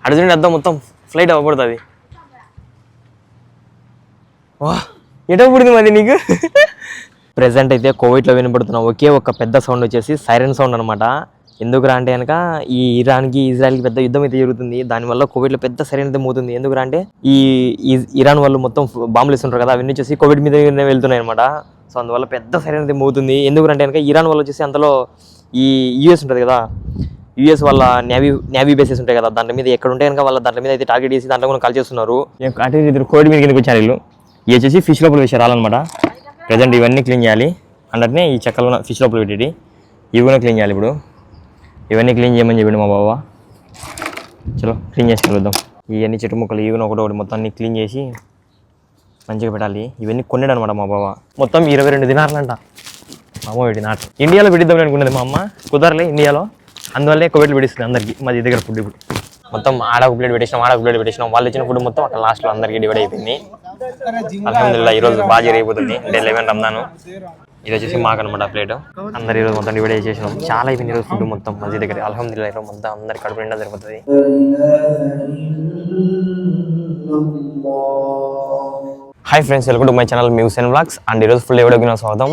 అడుగుండి అద్దం మొత్తం ఫ్లైట్ అవ్వబడుతుంది. వా ఎటో పుడింది మరి నీకు. ప్రెజెంట్ అయితే కోవిడ్లో వినపడుతున్న ఒకే ఒక పెద్ద సౌండ్ వచ్చేసి సైరన్ సౌండ్ అనమాట. ఎందుకురా అంటే కనుక ఈ ఇరాన్కి ఇజ్రాయెల్కి పెద్ద యుద్ధం అయితే జరుగుతుంది. దానివల్ల కోవిడ్లో పెద్ద సైరన్ అయితే మోతుంది. ఎందుకురా అంటే ఈ ఇరాన్ వాళ్ళు మొత్తం బాంబులు ఇస్తుంటారు కదా, అవన్నీ వచ్చేసి కోవిడ్ మీద వెళ్తున్నాయి అనమాట. సో అందువల్ల పెద్ద సైరన్ అయితే మోతుంది. ఎందుకంటే కనుక ఇరాన్ వాళ్ళు వచ్చేసి అంతలో ఈ యూఎస్ ఉంటుంది కదా, యూఎస్ వాళ్ళ నేవీ బేసెస్ ఉంటాయి కదా, దాంట్లో మీద ఎక్కడ ఉంటే కనుక వాళ్ళ దాంట్లో మీద అయితే టార్గెట్ చేసి దాంట్లో కూడా కాల్ చేస్తున్నారు. కోవిడ్ మీద కిందకి వచ్చారు వీళ్ళు. ఇవి వచ్చేసి ఫిష్ లోపల వేసారు రాలన్నమాట. ప్రజెంట్ ఇవన్నీ క్లీన్ చేయాలి. అంటే ఈ చెక్కలు ఫిష్ లోపల పెట్టి ఇవి కూడా క్లీన్ చేయాలి. ఇప్పుడు ఇవన్నీ క్లీన్ చేయమని చెప్పిండు మా బావ. చలో క్లీన్ చేసి కలుద్దాం. ఇవన్నీ చెట్టు ముక్కలు ఇవన్నీ ఒకటి మొత్తం అన్ని క్లీన్ చేసి మంచిగా పెట్టాలి. ఇవన్నీ కొన్నాడు అనమాట మా బావ. మొత్తం 22 దినార్లంట. అమ్మ పెట్టి నాటు ఇండియాలో పెట్టిద్దామని అనుకున్నది మా అమ్మ, కుదరలే ఇండియాలో. అందువల్లే కోవిడ్లు పెట్టిస్తుంది అందరికీ. మాది దగ్గర ఫుడ్ ఇప్పుడు మొత్తం ఆడ ఒక ప్లేట్ పెట్టేసినాం. వాళ్ళు ఇచ్చిన ఫుడ్ మొత్తం అక్కడ లాస్ట్లో అందరికీ డివైడ్ అయిపోయింది. అల్హమ్దులిల్లాహ్ ఈరోజు బాగా జరిగిపోతుంది. అంటే 11 రంజాను. ఇది వచ్చేసి మాకు అనమాట ప్లేట్. అందరు ఈరోజు మొత్తం డివైడ్ చేసేసినాం. చాలా అయిపోయింది ఈరోజు ఫుడ్ మొత్తం మంచి దగ్గర. అల్హమ్దులిల్లాహ్ ఈరోజు మొత్తం అందరి కడుపు నిండా సరిపోతుంది. Hi friends, welcome to my channel music vlogs. And ఈరోజు ఫుల్ ఎవడో స్వాగతం.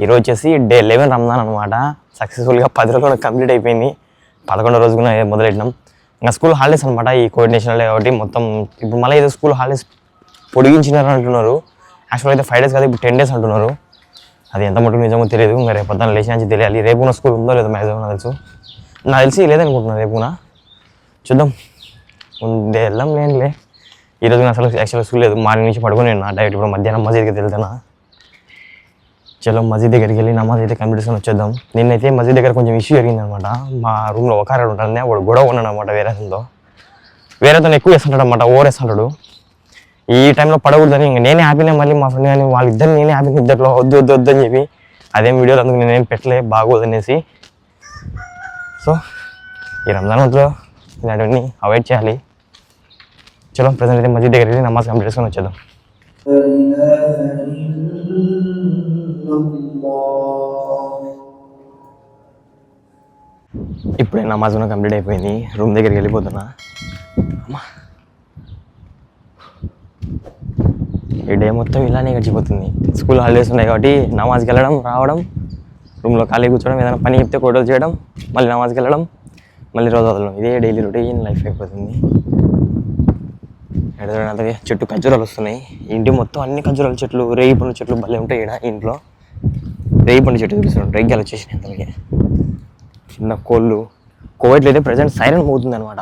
ఈరోజు వచ్చేసి డే 11 రంజాన్ అనమాట. సక్సెస్ఫుల్గా 10 రోజులు కంప్లీట్ అయిపోయింది. 11వ రోజున మొదలెట్టినాం. ఇంకా స్కూల్ హాలిడేస్ అనమాట. ఈ కోవిడ్ నేషనల్ కాబట్టి మొత్తం ఇప్పుడు మళ్ళీ ఏదో స్కూల్ హాలిడేస్ పొడిగించినారు అంటున్నారు. యాక్చువల్ అయితే 5 days కాదు, ఇప్పుడు 10 days అంటున్నారు. అది ఎంత మటుకు నిజమో తెలియదు. ఇంకా రేపు పొద్దున్న లేచి నుంచి తెలియాలి. రేపు స్కూల్ ఉందో లేదో మ్యాక్సిమం నాకు తెలిసి లేదనుకుంటున్నాను. రేపున చూద్దాం. ముందే వెళ్ళాం లేనులే. ఈరోజు అసలు యాక్చువల్గా స్కూల్ లేదు. మార్నింగ్ నుంచి పడుకుని నా డైరెక్ట్ ఇప్పుడు మధ్యాహ్నం మసీద్కి వెళ్తానా. చలో మసీద్ దగ్గరికి వెళ్ళి నమాజ్ అయితే కంప్లీట్ వచ్చేద్దాం. నిన్నైతే మసీద్ దగ్గర కొంచెం ఇష్యూ జరిగింది అనమాట. మా రూమ్లో ఒక ఆడ ఉంటాను, వాడు గొడవ ఉన్నాడు అనమాట. వేరేతో ఎక్కువ వేస్తుంటాడు అనమాట, ఓవర్ వేస్తుంటాడు. ఈ టైంలో పడకూడదని ఇంకా నేనే హ్యాపీనే. మళ్ళీ మా ఫ్రెండ్ కానీ వాళ్ళిద్దరు నేనే హ్యాపీ, ఇద్దరిలో వద్దు అని చెప్పి అదేం వీడియోలు అందుకు నేనేం పెట్టలే, బాగోదనేసి. సో ఈ రంజాన్ మంత్లో ఇలాంటివన్నీ అవాయిడ్ చేయాలి. చలో ప్రజెంట్ అయితే మసీద్ దగ్గరికి వెళ్ళి నమాజ్ కంప్లీట్ చేసుకొని వచ్చేద్దాం. ఇప్పుడే నమాజ్ కంప్లీట్ అయిపోయింది. రూమ్ దగ్గరికి వెళ్ళిపోతున్నా. ఈ డే మొత్తం ఇలానే గడిచిపోతుంది. స్కూల్ హాలిడేస్ ఉన్నాయి కాబట్టి నమాజ్కి వెళ్ళడం, రావడం, రూమ్లో ఖాళీ కూర్చోవడం, ఏదైనా పని చెప్తే ఫోటోలు చేయడం, మళ్ళీ నమాజ్కి వెళ్ళడం, మళ్ళీ రోజు వదలడం. ఇదే డైలీ రొటీన్ లైఫ్ అయిపోతుంది. ఎడదంటే చెట్టు ఖర్జూరాలు వస్తున్నాయి. ఇంటి మొత్తం అన్ని ఖర్జూరాల చెట్లు, రేగి పండు చెట్లు భలే ఉంటాయి. ఇక్కడ ఇంట్లో రేగి పండు చెట్టు చూపిస్తున్నాడు. రేగ్గాలు వచ్చేసినాయి అంతలకి. చిన్న కోళ్ళు. కోవిడ్లో అయితే ప్రజెంట్ సైరన్ మోగుతుంది అనమాట.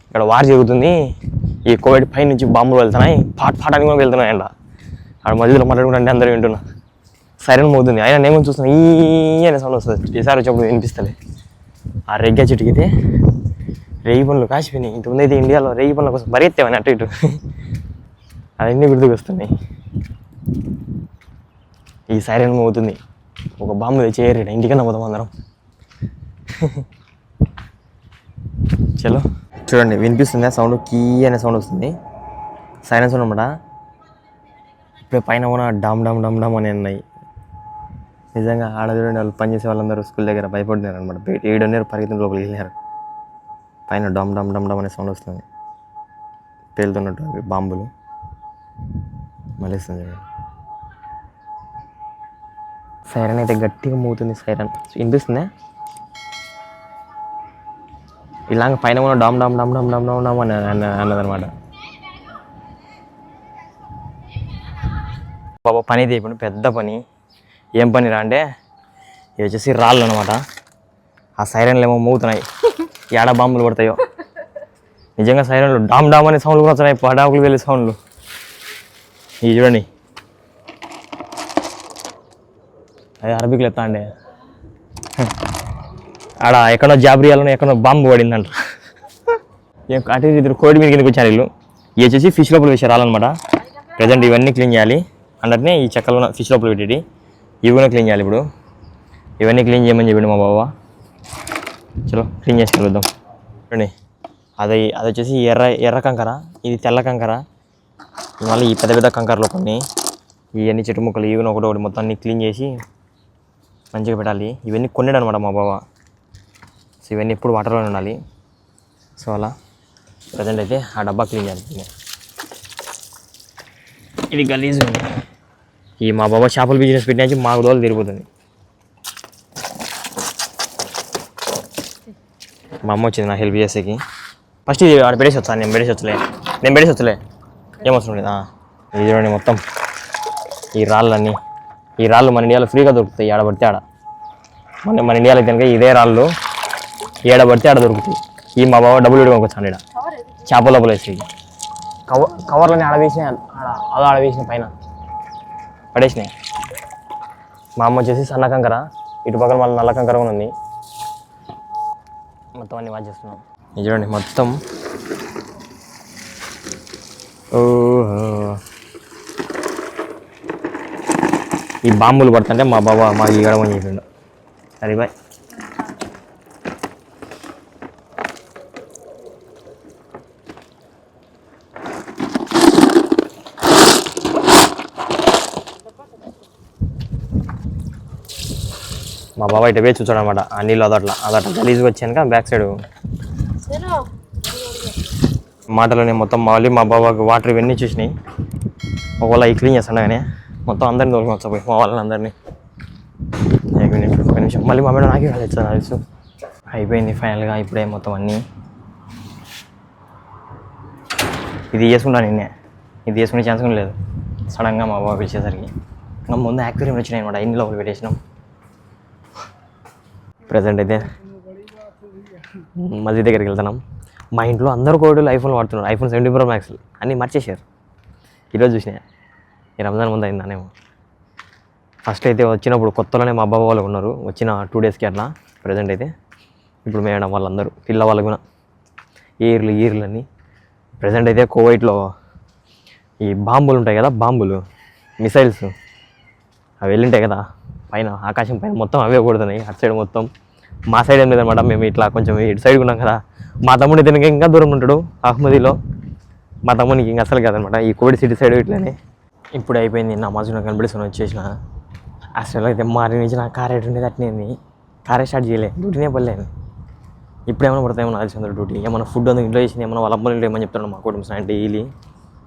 ఇక్కడ వార్ జరుగుతుంది. ఈ కోవిడ్ పై నుంచి బాంబులు వెళ్తున్నాయి, పాట్ అని కూడా వెళ్తున్నాయి. అంట అక్కడ మధ్యలో మాట్లాడుకుంటే అందరూ వింటున్నా. సైరన్ మోగుతుంది. అయినా నేను చూస్తున్నా ఈ అనే సౌండ్ వస్తుంది. ఈసారి వచ్చినప్పుడు వినిపిస్తలే. ఆ రెగ్గా చెట్టుకైతే రేగి పండ్లు కాసిపోయినాయి. ఇంతకుముందు అయితే ఇండియాలో రేగి పండ్ల కోసం పరిగెత్తేమని అటు ఇటు. అవన్నీ గుర్తుకు వస్తున్నాయి. ఈ సైరన్ మోగుతుంది. ఒక బాంబు తెచ్చేయరు ఇంటికన్నా పోదాం అందరం. చలో చూడండి, వినిపిస్తుంది ఆ సౌండ్. కీ అనే సౌండ్ వస్తుంది. సైరన్ సౌండ్ అనమాట. ఇప్పుడు పైన కూడా డమ్ డమ్ డమ్ డమ్ అని ఉన్నాయి. నిజంగా ఆడ చూడండి, వాళ్ళు పనిచేసే వాళ్ళందరూ స్కూల్ దగ్గర భయపడుతున్నారు అనమాట. 7 పరిగెత్తిన లోపలికి వెళ్ళారు. పైన డమ్ డమ్ డమ్ డమ్ అనే సౌండ్ వస్తుంది. పేలుతున్నట్టు అవి బాంబులు. మళ్ళీ వస్తుంది. సైరన్ అయితే గట్టిగా మోగుతుంది. సైరన్ వినిపిస్తుందా? ఇలాగ పైన కూడా డామ్ డామ్ డామ్ డామ్ డామ్ డామ్ డామ్ అని అన్నదనమాట. బాబా పని అయితే ఇప్పుడు పెద్ద పని. ఏం పని రా అంటే ఇవి వచ్చేసి రాళ్ళు అనమాట. ఆ సైరన్లు ఏమో మోగుతున్నాయి. ఏడ బాంబులు పడతాయో. నిజంగా సైరన్లు డామ్ డామ్ అనే సౌండ్లు కూడా వస్తున్నాయి. పటాకులు వెళ్ళే సౌండ్లు. ఇవి చూడండి, అది అరబిక్లు ఎత్తా అండి. ఆడ ఎక్కడో జాబ్రియాలను ఎక్కడో బాంబు పడిందంట. అటు ఇద్దరు కోడి మీద కిందకి వచ్చారు వీళ్ళు. ఇవి వచ్చేసి ఫిష్ లోపల వేసారు రాలన్నమాట. ప్రజెంట్ ఇవన్నీ క్లీన్ చేయాలి. అంటే ఈ చెక్కలు ఫిష్ లోపల పెట్టి ఇవి కూడా క్లీన్ చేయాలి. ఇప్పుడు ఇవన్నీ క్లీన్ చేయమని చెప్పిండు మా బావ. చలో క్లీన్ చేసి కలుద్దాం. చూడండి, అది వచ్చేసి ఎర్ర కంకర, ఇది తెల్ల కంకర, మళ్ళీ ఈ పెద్ద పెద్ద కంకరలో కొన్ని ఇవన్నీ చెట్టు ముక్కలు ఇవన్నీ ఒకటి మొత్తం అన్ని క్లీన్ చేసి మంచిగా పెట్టాలి. ఇవన్నీ కొన్నాడు అనమాట మా బావ. సో ఇవన్నీ ఎప్పుడు వాటర్లోనే ఉండాలి. సో అలా ప్రజెంట్ అయితే ఆ డబ్బా క్లీన్ చేస్తుంది. ఇది గలీజ్ ఉంది. ఈ మా బాబా చేపల బిజినెస్ పెట్టినాచి మాకు రోజులు తిరిగిపోతుంది. మా అమ్మ వచ్చింది నా హెల్ప్ చేసేకి. ఫస్ట్ ఇది ఆడ పెట్టేసి వచ్చా, నేను పెట్టేసి వచ్చలే ఏమవసరం లేదు. ఇది చూడండి మొత్తం ఈ రాళ్ళు మన ఇండియాలో ఫ్రీగా దొరుకుతాయి. ఆడబడితే ఆడ మన ఇండియాలో అయితే కనుక ఇదే రాళ్ళు ఏడబడితే ఆడ దొరుకుతాయి. ఈ మా బాబా డబ్బులు కొనుక్కొచ్చాను ఇక్కడ చేపల లోపల వేసి కవర్లని ఆడవేసిన పైన పడేసినాయి. మా అమ్మ వచ్చేసి సన్న కంకర, ఇటు పక్కన మళ్ళీ నల్ల కంకర కూడా ఉంది. మొత్తం అన్ని వాచ్ చేస్తున్నాం. ఇది చూడండి మొత్తం. ఈ బాంబులు పడుతుంటే మా బాబా మాకు ఈ గడమని చెప్పిండు. సరే బాయ్. మా బాబా ఇటు వేసి చూచాడు అనమాట. ఆ నీళ్ళు అదట్లా గలీజ్గా వచ్చాక బ్యాక్ సైడ్ మాటలోనే మొత్తం మళ్ళీ మా బాబాకి వాటర్ ఇవన్నీ చూసినాయి. ఒకవేళ ఈ క్లీన్ చేస్తాను కానీ మొత్తం అందరిని దొరికి వచ్చాయి మా వాళ్ళని అందరినీ. ఒక నిమిషం మళ్ళీ మా మేడం నాకే తెచ్చాను తెలుసు. అయిపోయింది ఫైనల్గా. ఇప్పుడే మొత్తం అన్నీ ఇది చేసుకుంటాను నిన్నే. ఇది చేసుకునే ఛాన్స్ కూడా లేదు. సడన్గా మా బాబా పిలిచేసరికి ఇంకా ముందు యాక్వేరియం వచ్చినాయి అనమాట. ఇన్ని లోపల పెట్టేసినాం. ప్రజెంట్ అయితే మస్జిద్ దగ్గరికి వెళ్తున్నాం. మా ఇంట్లో అందరూ కోవిడ్లో ఐఫోన్ వాడుతున్నారు. ఐఫోన్ 17 Pro Max అన్నీ మర్చేసారు. ఈరోజు చూసినా ఈ రంజాన్ ముందు అయిందానేమో. ఫస్ట్ అయితే వచ్చినప్పుడు కొత్తలోనే మా అబ్బాయి వాళ్ళు ఉన్నారు. వచ్చిన 2 daysకి అట్లా. ప్రజెంట్ అయితే ఇప్పుడు మేడం వాళ్ళందరూ పిల్ల వాళ్ళు కూడా ఈర్లు అన్నీ. ప్రజెంట్ అయితే కోవైట్లో ఈ బాంబులు ఉంటాయి కదా, మిసైల్స్ అవి వెళ్ళింటాయి కదా పైన, ఆకాశం పైన మొత్తం అవే కొడుతున్నాయి. అటు సైడ్ మొత్తం. మా సైడ్ ఏం లేదనమాట. మేము ఇట్లా కొంచెం ఇటు సైడ్ ఉన్నాం కదా. మా తమ్ముడు దీనికి ఇంకా దూరం ఉంటాడు అహ్మదీలో. మా తమ్మునికి ఇంకా అసలు కాదనమాట. ఈ కోవిడ్ సిటీ సైడ్ ఇట్లానే. ఇప్పుడు అయిపోయింది నమాజ్ కనిపిస్తున్నాను వచ్చేసిన. అసలు అయితే మారి నుంచి నా కార్ ఎటు ఉండేది అట్నే. కారే స్టార్ట్ చేయలే, డ్యూటీనే పడలేను. ఇప్పుడు ఏమైనా పడతాయేమో నాకు తెలిసి డ్యూటీ. ఏమైనా ఫుడ్ అందుకు ఇంట్లో చేసింది ఏమైనా వాళ్ళ అమ్మలు ఏమని చెప్తాను మా కుటుంబం అంటే డైలీ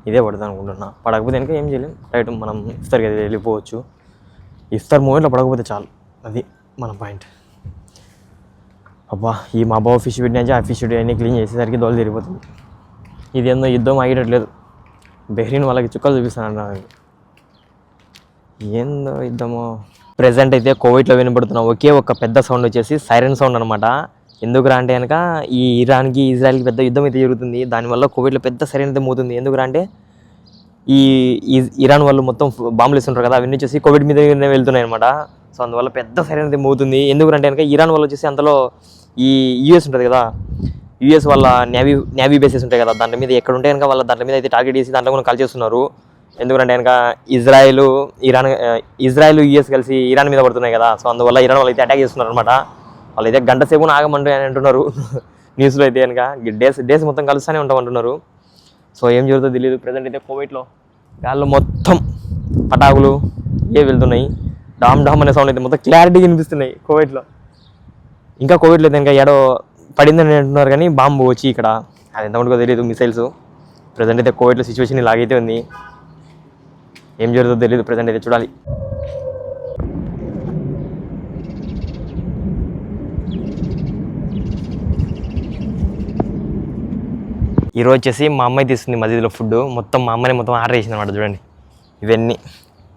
ఇదే పడతాను అనుకుంటున్నా. పడకపోతే ఇంకా ఏం చేయలేం. రైట్ మనం ఇఫ్తార్కి అయితే వెళ్ళిపోవచ్చు. ఇఫ్తార్ మూమెంట్లో పడకపోతే చాలు, అది మన పాయింట్. అబ్బా ఈ మా బాబు ఫిష్ పెట్టినా ఆ ఫిష్ అన్నీ క్లీన్ చేసేసరికి దోలు తిరిగిపోతుంది. ఇది ఏందో యుద్ధం ఆగేటట్లేదు. బెహ్రీన్ వాళ్ళకి చుక్కలు చూపిస్తాను. ఏందో యుద్ధమో. ప్రెజెంట్ అయితే కోవిడ్లో వినపడుతున్న ఒకే ఒక పెద్ద సౌండ్ వచ్చేసి సైరన్ సౌండ్ అనమాట. ఎందుకురా అంటే కనుక ఈ ఇరాన్కి ఇజ్రాయెల్కి పెద్ద యుద్ధం అయితే జరుగుతుంది. దానివల్ల కోవిడ్లో పెద్ద సైరన్ అయితే మోతుంది. ఎందుకురా అంటే ఈ ఇరాన్ వాళ్ళు మొత్తం బాంబులు ఇస్తుంటారు కదా, అవన్నీ వచ్చేసి కోవిడ్ మీద వెళ్తున్నాయి అనమాట. సో అందువల్ల పెద్ద సైరన్ అయితే మోతుంది. ఎందుకంటే కనుక ఇరాన్ వాళ్ళు వచ్చేసి అందులో ఈ యుఎస్ ఉంటుంది కదా, యుఎస్ వాళ్ళ నేవీ బేసెస్ ఉంటాయి కదా, దాంట్లో మీద ఎక్కడ ఉంటే కనుక వాళ్ళ దాంట్లో మీద అయితే టార్గెట్ చేసి దాంట్లో కూడా కాల్ చేస్తున్నారు. ఎందుకంటే కనుక ఇజ్రాయెల్ యుఎస్ కలిసి ఇరాన్ మీద పడుతున్నాయి కదా. సో అందువల్ల ఇరాన్ వాళ్ళు అయితే అటాక్ చేస్తున్నారు అనమాట. వాళ్ళు అయితే గంట సేపు ఆగమంటు అని అంటున్నారు న్యూస్లో అయితే కనుక. డేస్ మొత్తం కలుస్తూనే ఉంటామంటున్నారు. సో ఏం జరుగుతుందో తెలియదు. ప్రజెంట్ అయితే కోవిడ్లో గాల్లో మొత్తం పటాకులు వెళ్తున్నాయి. డామ్ అనే సౌండ్ అయితే మొత్తం క్లారిటీగా వినిపిస్తున్నాయి కోవిడ్లో. ఇంకా కోవిడ్లో అయితే ఇంకా ఏడో పడిందని అంటున్నారు కానీ బాంబు వచ్చి ఇక్కడ అది ఎంతమందికో తెలియదు. మిసైల్స్ ప్రజెంట్ అయితే కోవిడ్లో సిచ్యువేషన్ ఇలాగైతే ఉంది. ఏం జరుగుతుందో తెలియదు. ప్రజెంట్ అయితే చూడాలి. ఈరోజు వచ్చేసి మా అమ్మాయి తీస్తుంది మధ్యలో ఫుడ్. మొత్తం మా అమ్మని మొత్తం ఆర్డర్ చేసింది అనమాట. చూడండి ఇవన్నీ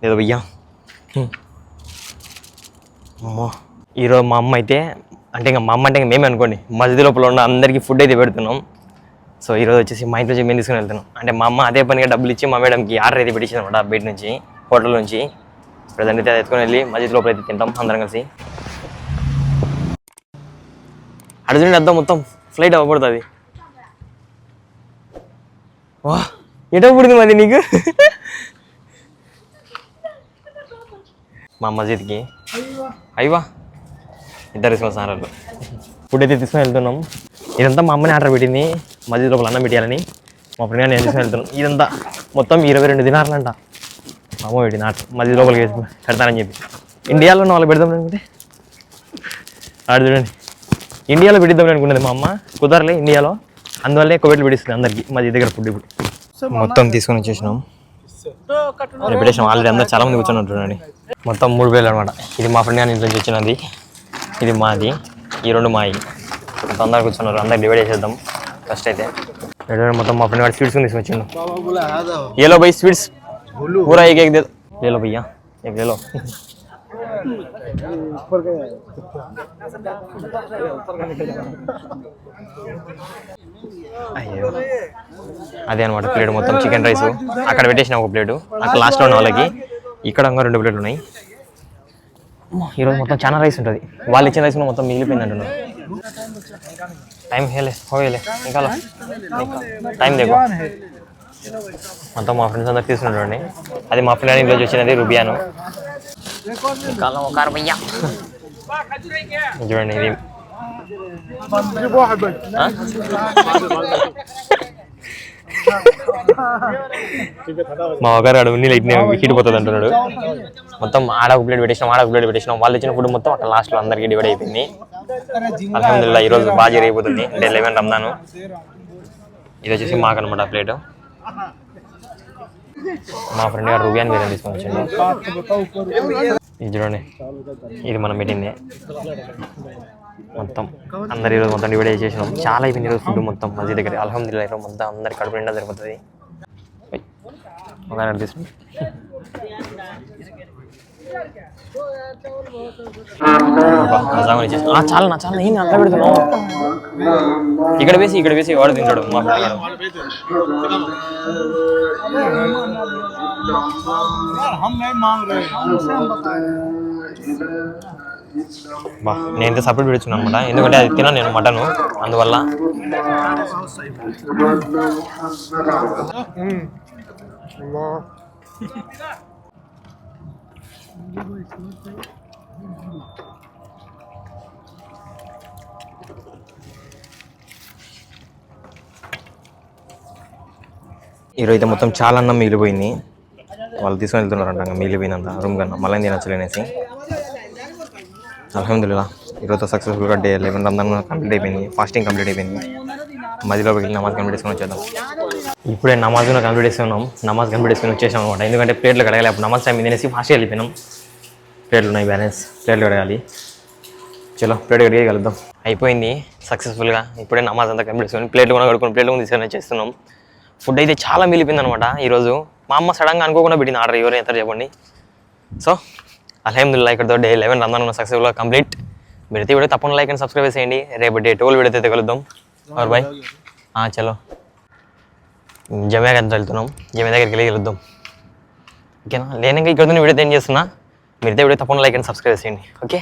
ఏదో బియ్యం. అమ్మో ఈరోజు మా అమ్మ అయితే ఇంకా మా అమ్మ అంటే ఇంకా మేమే అనుకోండి మధ్య లోపల ఉన్న అందరికీ ఫుడ్ అయితే పెడుతున్నాం. సో ఈరోజు వచ్చేసి మా ఇంట్లో మేము తీసుకుని వెళ్తున్నాం. అంటే మా అమ్మ అదే పనిగా డబ్బులు ఇచ్చి మా మేడంకి ఆర్డర్ అయితే పెట్టించింది అనమాట బయట నుంచి, హోటల్ నుంచి. ప్రజెంట్ అయితే అది ఎత్తుకొని వెళ్ళి మధ్య లోపల అయితే తింటాం అందరం కలిసి. అడుగుండి అద్దం మొత్తం ఫ్లైట్ అవ్వబడుతుంది. వా ఎటో పుడింది మరి నీకు. మా మస్జిద్కి అయ్యవా ఇద్దరు తీసుకున్న సారాలు ఫుడ్ అయితే తీసుకొని వెళ్తున్నాం. ఇదంతా మా అమ్మని ఆర్డర్ పెట్టింది మస్జిద్ లోపల అన్నం పెట్టాలని. మా ఫ్రెండ్ నేను తీసుకొని వెళ్తున్నాం. ఇదంతా మొత్తం 22 దినార్లంట అమ్మ పెట్టింది ఆర్డర్. మస్జిద్ లోపలికి వేసి పెడతానని చెప్పి. ఇండియాలో ఉన్న వాళ్ళు పెడదాం అనుకుంటే ఆడ చూడండి ఇండియాలో పెట్టిద్దాం అనుకున్నది మా అమ్మ. కుదరలే ఇండియాలో. అందువల్లే కోవిడ్ పిడిస్తుంది అందరికి మాది దగ్గర ఫుడ్ ఇప్పుడు మొత్తం తీసుకొని వచ్చేసినాం రెప్యుటేషన్ ఆల్రెడీ అందరూ చాలా మంది కూర్చొని ఉంటున్నాండి మొత్తం 3 వేలు అనమాట ఇది మా ఫ్రెండ్ గారి ఇంట్లో నుంచి వచ్చినది ఇది మాది ఈ 2 మాయి మొత్తం అందరు కూర్చున్నారు అందరు డివైడ్ చేసేద్దాం ఫస్ట్ అయితే మొత్తం మా ఫ్రెండ్ గారి స్వీట్స్ తీసుకొచ్చిండు ये लो भाई स्वीट्स पूरा एक एक दे ले लो भैया एक ले लो అయ్యో అదే అనమాట ప్లేట్ మొత్తం చికెన్ రైస్ అక్కడ పెట్టేసిన ఒక ప్లేటు అక్కడ లాస్ట్లో ఉన్న వాళ్ళకి ఇక్కడ ఇంకా 2 ప్లేట్లు ఉన్నాయి ఈరోజు మొత్తం చాలా రైస్ ఉంటుంది వాళ్ళు ఇచ్చిన రైస్ మొత్తం మిగిలిపోయింది అంటున్నారు టైం హేలే హోలే ఇంకా టైం దేకో మొత్తం మా ఫ్రెండ్స్ అందరు తీసుకుంటారండి అది మా ఫ్రెండ్ ఇంట్లో వచ్చినది రుబియాను చూడండి ఇది మా ఒకరు అడుగు నీళ్ళు ఇట్నే హిడిపోతుంది అంటున్నాడు మొత్తం ఆడకు ప్లేట్ పెట్టేసినాం వాళ్ళు ఇచ్చిన ఫుడ్ మొత్తం అక్కడ లాస్ట్లో అందరికీ డివైడ్ అయిపోయింది అల్హమ్దులిల్లాహ్ ఈరోజు బాగా జరిగిపోతుంది అంటే 11 రంజాను ఇది వచ్చేసి మాకు అనమాట ప్లేట్ మా ఫ్రెండ్ గారు రుబియాన్ బిర్యానీ తీసుకొని వచ్చింది ఇది చూడండి ఇది మనం పెట్టింది మొత్తం అందరు ఈరోజు మొత్తం డివైడ్ చేసేసినాం చాలా అయిపోయింది ఈరోజు ఫుడ్ మొత్తం మంచి దగ్గర అల్హమ్దులిల్లాహ్ ఈరోజు మొత్తం అందరి కడుపు నిండా సరిపోతుంది ఒక తీసుకుంటాం చాలా ఏం అంతా పెడుతున్నావు ఇక్కడ వేసి వాడు తింటాడు మా బా నేను సపరేట్ పెడుతున్నాను అనమాట ఎందుకంటే అది తిన్నాను నేను మటను అందువల్ల ఈరోజు మొత్తం చాలా అన్నం మిగిలిపోయింది వాళ్ళు తీసుకొని వెళ్తున్నారంట మిగిలిపోయినంత రూమ్ కన్నా మళ్ళీ తినచ్చలేనేసి అల్హమ్దులిల్లాహ్ ఈరోజు సక్సెస్ఫుల్గా డే 11 రంజాన్ కంప్లీట్ అయిపోయింది ఫాస్టింగ్ కంప్లీట్ అయిపోయింది మధ్యలో వెళ్ళి నమాజ్ కంప్లీట్ చేసుకొని వచ్చేద్దాం ఇప్పుడే నమాజ్ కంప్లీట్ చేసుకున్నాం నమాజ్ కంప్లీట్ చేసుకొని వచ్చేసాం అనమాట ఎందుకంటే ప్లేట్లు కడగాలి అప్పుడు నమాజ్ టైం తినేసి ఫాస్ట్గా వెళ్ళిపోయినాం ప్లేట్లు ఉన్నాయి బ్యాలెన్స్ ప్లేట్లు కడగాలి చలో ప్లేట్ కడిగి కలుద్దాం అయిపోయింది సక్సెస్ఫుల్గా ఇప్పుడే నమాజ్ అంతా కంప్లీట్ చేసుకొని ప్లేట్లు కూడా కడుక్కొని ప్లేట్లు కూడా తీసుకొని చేస్తున్నాం ఫుడ్ అయితే చాలా మిగిలిపోయింది అనమాట ఈరోజు మా అమ్మ సడన్గా అనుకోకుండా పెట్టింది ఆర్డర్ ఎవరు ఎంత చెప్పండి సో అల్హమ్దులిల్లాహ్ ఇక్కడతో డే 11 రంజాన్ సక్సెస్ఫుల్గా కంప్లీట్ పెడితే వీడియో తప్పకుండా లైక్ అండ్ సబ్స్క్రైబ్ చేయండి రేపు డే 12 వీడియో అయితే కలుద్దాం और भाई చలో జమే దగ్గర వెళ్తున్నాం జమే దగ్గరికి వెళ్ళి కలుద్దాం ఓకేనా లేనంగా ఇక్కడ వీడియో ఏం చేస్తున్నా మీరైతే వీడియో తప్పకుండా లైక్ అండ్ సబ్స్క్రైబ్ చేయండి ఓకే